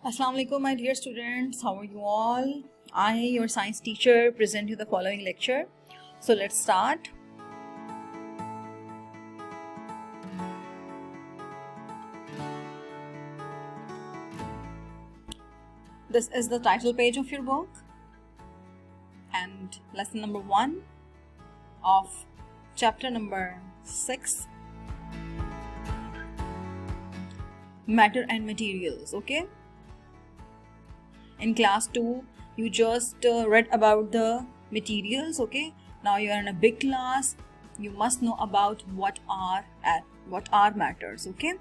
Assalamu alaikum, my dear students. How are you all? I, your science teacher, present you the following lecture. So let's start. This is the title page of your book and lesson number 1 of chapter number 6, matter and materials. Okay, in class 2 you just read about the materials. Okay, now you are in a big class, you must know about what are matters. Okay,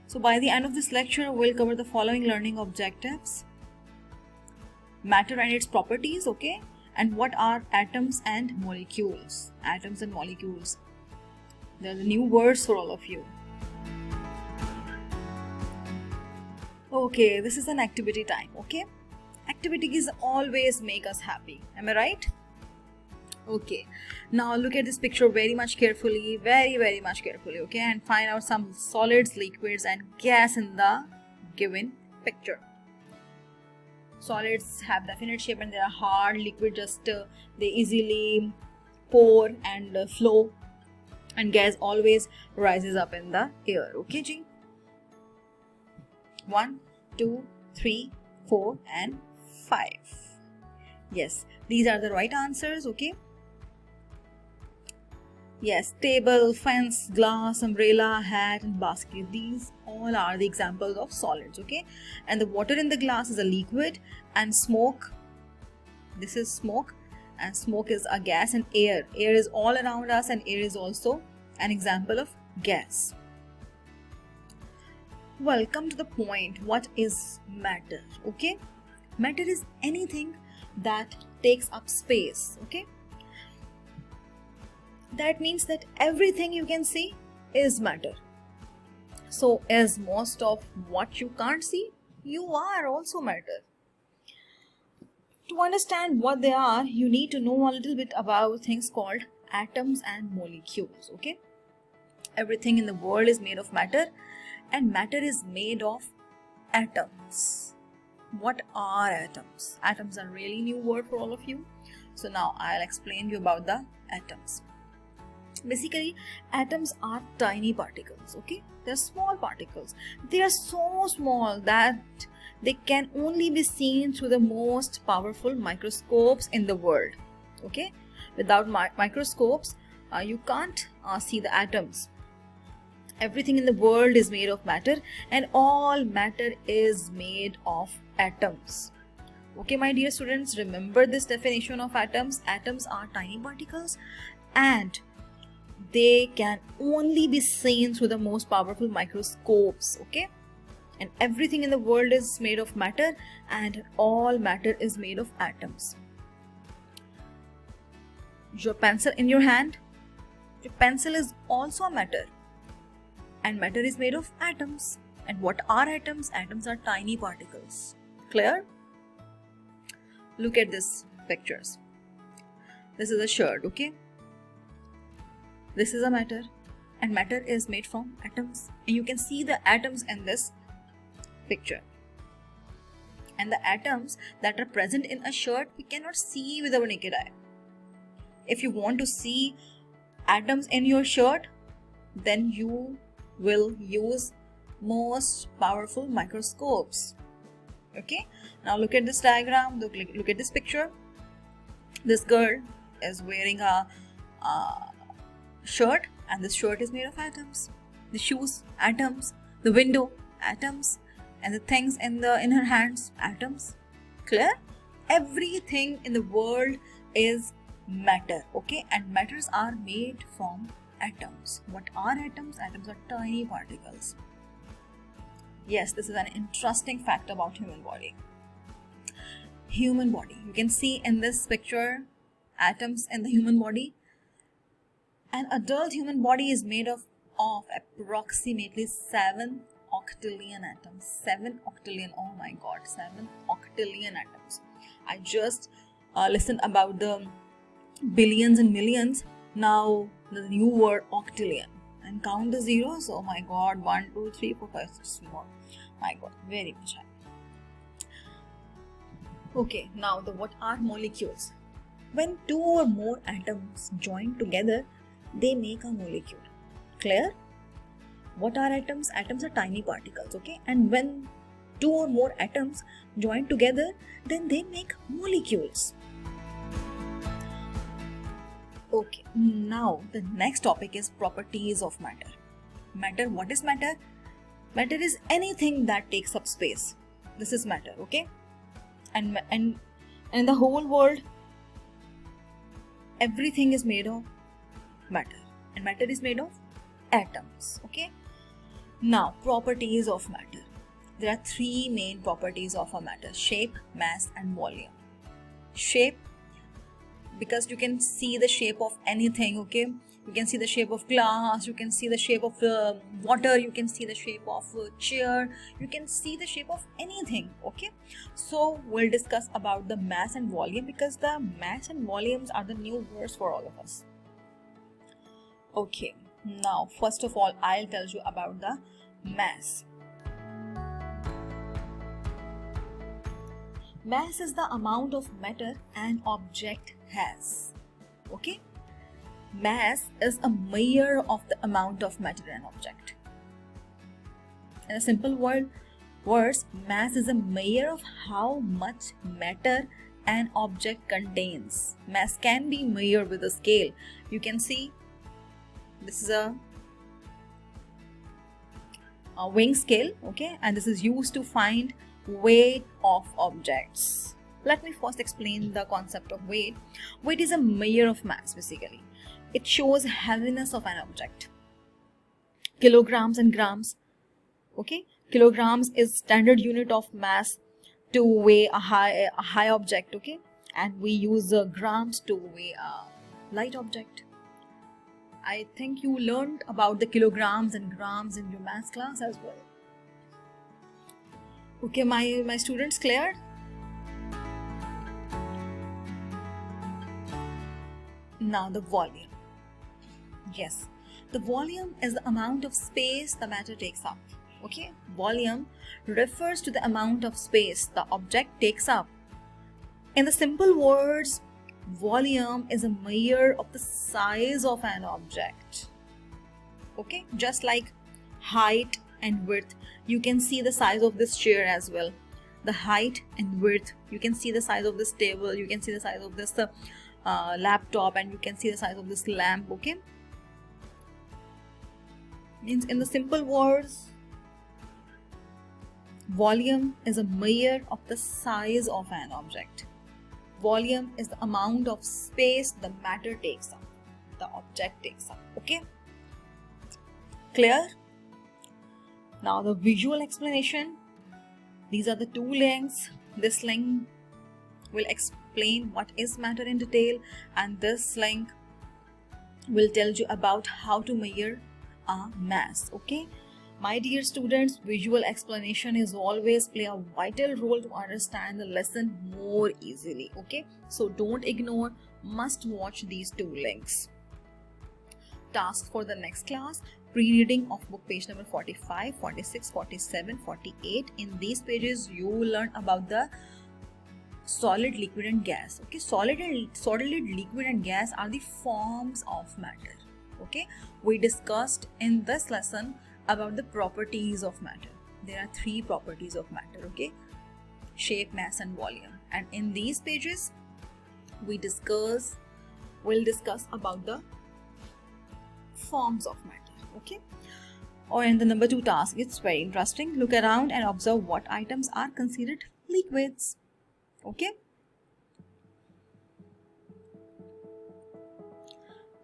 so by the end of this lecture we'll cover the following learning objectives: matter and its properties, okay, and what are atoms and molecules. They're the new words for all of you. Okay, this is an activity time. Okay, activities always make us happy, am I right? Okay, now look at this picture very much carefully, very much carefully, okay, and find out some solids, liquids and gas in the given picture. Solids have definite shape and they are hard. Liquid just they easily pour and flow, and gas always rises up in the air. Okay, G? 1, 2, 3, 4 and 5. Yes, these are the right answers. Okay. Yes, table, fence, glass, umbrella, hat and basket, these all are the examples of solids. Okay, and the water in the glass is a liquid, and smoke, this is smoke, and smoke is a gas, and air is all around us, and air is also an example of gas. Well, come to the point. What is matter? Okay, matter is anything that takes up space. Okay, that means that everything you can see is matter. So as most of what you can't see, you are also matter. To understand what they are, you need to know a little bit about things called atoms and molecules. Okay, everything in the world is made of matter, and matter is made of atoms. What are atoms? Atoms are really new word for all of you. So now I'll explain you about the atoms. Basically, atoms are tiny particles. Okay, they're small particles. They are so small that they can only be seen through the most powerful microscopes in the world. Okay, without microscopes, you can't see the atoms. Everything in the world is made of matter, and all matter is made of atoms. Okay, my dear students, remember this definition of atoms. Atoms are tiny particles and they can only be seen through the most powerful microscopes. Okay, and everything in the world is made of matter, and all matter is made of atoms. Your pencil in your hand, your pencil is also a matter, and matter is made of atoms. And what are atoms? Atoms are tiny particles. Clear? Look at this pictures. This is a shirt. Okay, this is a matter, and matter is made from atoms, and you can see the atoms in this picture. And the atoms that are present in a shirt we cannot see with our naked eye. If you want to see atoms in your shirt, then you will use most powerful microscopes. Okay, now look at this diagram. Look at this picture. This girl is wearing a shirt, and this shirt is made of atoms. The shoes, atoms. The window, atoms. And the things in her hands, atoms. Clear? Everything in the world is matter. Okay, and matters are made from atoms. What are atoms? Atoms are tiny particles. Yes, this is an interesting fact about human body. Human body. You can see in this picture atoms in the human body. An adult human body is made of approximately 7 octillion atoms. 7 octillion. Oh my god, 7 octillion atoms. I just listened about the billions and millions. Now the new word octillion. and count the zeros. Oh my god, 1 2 3 4 5 6 more. My god, very much high. Okay, now what are molecules? When two or more atoms join together, they make a molecule. Clear? What are atoms? Atoms are tiny particles, okay? And when two or more atoms join together, then they make molecules. Okay, now the next topic is properties of matter. Matter, what is matter? Matter is anything that takes up space. This is matter, okay? And in the whole world, everything is made of matter, and matter is made of atoms, okay? Now, properties of matter. There are three main properties of a matter: shape, mass, and volume. Shape, because you can see the shape of anything, okay? You can see the shape of glass, you can see the shape of water, you can see the shape of chair, you can see the shape of anything, okay? So we'll discuss about the mass and volume, because the mass and volumes are the new words for all of us. Okay, now first of all, I'll tell you about the mass. Mass is the amount of matter an object has, okay? Mass is a measure of the amount of matter in an object. In a simple words, mass is a measure of how much matter an object contains. Mass can be measured with a scale. You can see this is a weighing scale, okay? And this is used to find weight of objects. Let me first explain the concept of weight. Weight is a measure of mass, basically. It shows heaviness of an object. Kilograms and grams, okay? Kilograms is standard unit of mass to weigh a high object, okay? And we use grams to weigh a light object. I think you learned about the kilograms and grams in your maths class as well. Okay, my students, cleared? Now the volume. Yes, the volume is the amount of space the matter takes up. Okay, volume refers to the amount of space the object takes up. In the simple words, volume is a measure of the size of an object. Okay, just like height and width, you can see the size of this chair as well. The height and width, you can see the size of this table, you can see the size of this laptop, and you can see the size of this lamp, okay? Means in the simple words, volume is a measure of the size of an object. Volume is the amount of space the matter takes up, the object takes up, okay? Clear? Now the visual explanation. These are the two links. This link will explain what is matter in detail, and this link will tell you about how to measure a mass, okay? My dear students, visual explanation is always play a vital role to understand the lesson more easily, okay? So don't ignore, must watch these two links. Task for the next class: pre-reading of book page number 45, 46, 47, 48. In these pages, you will learn about the solid, liquid and gas. Okay, solid, liquid and gas are the forms of matter. Okay, we discussed in this lesson about the properties of matter. There are three properties of matter, okay? Shape, mass and volume. And in these pages, we'll discuss about the forms of matter, okay? Or in the number 2 task, it's very interesting. Look around and observe what items are considered liquids, okay?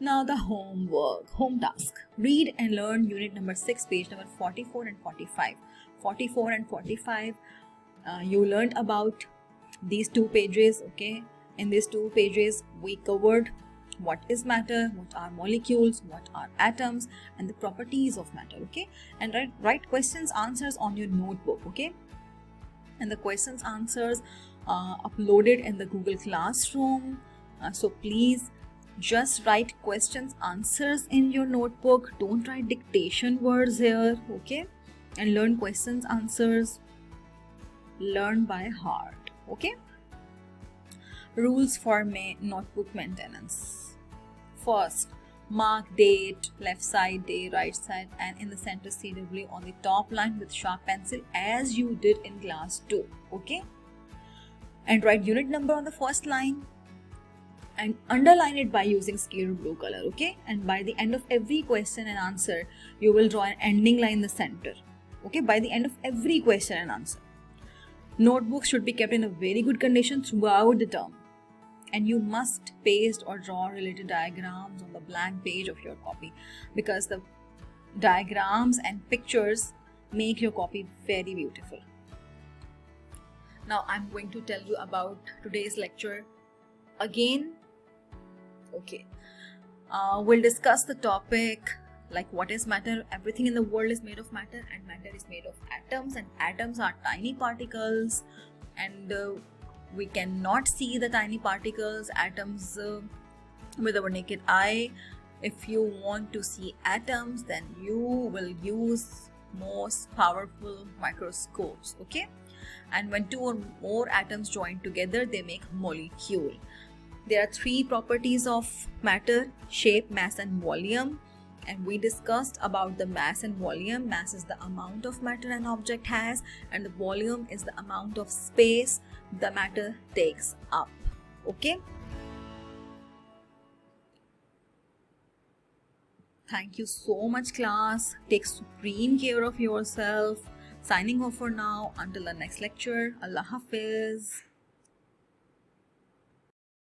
Now the home task. Read and learn unit number 6, page number 44 and 45. 44 and 45, you learned about these two pages, okay? In these two pages, we covered what is matter, what are molecules, what are atoms, and the properties of matter, okay? And write questions, answers on your notebook, okay? And the questions, answers are uploaded in the Google Classroom. So please Just write questions, answers in your notebook. Don't write dictation words here, okay? And learn questions, answers. Learn by heart, okay? Rules for notebook maintenance. First, mark date, left side, day, right side, and in the center CW on the top line with sharp pencil as you did in class 2, okay? And write unit number on the first line and underline it by using scale blue color, okay? And by the end of every question and answer, you will draw an ending line in the center, okay? By the end of every question and answer. Notebooks should be kept in a very good condition throughout the term. And you must paste or draw related diagrams on the blank page of your copy, because the diagrams and pictures make your copy very beautiful. Now I'm going to tell you about today's lecture again. Okay, we'll discuss the topic like what is matter. Everything in the world is made of matter, and matter is made of atoms, and atoms are tiny particles, and we cannot see the tiny particles, atoms, with our naked eye. If you want to see atoms, then you will use most powerful microscopes, okay? And when two or more atoms join together, they make molecule. There are 3 properties of matter: shape, mass, and volume. And we discussed about the mass and volume. Mass is the amount of matter an object has, and the volume is the amount of space the matter takes up, okay? Thank you so much, class. Take supreme care of yourself. Signing off for now. Until the next lecture. Allah Hafiz.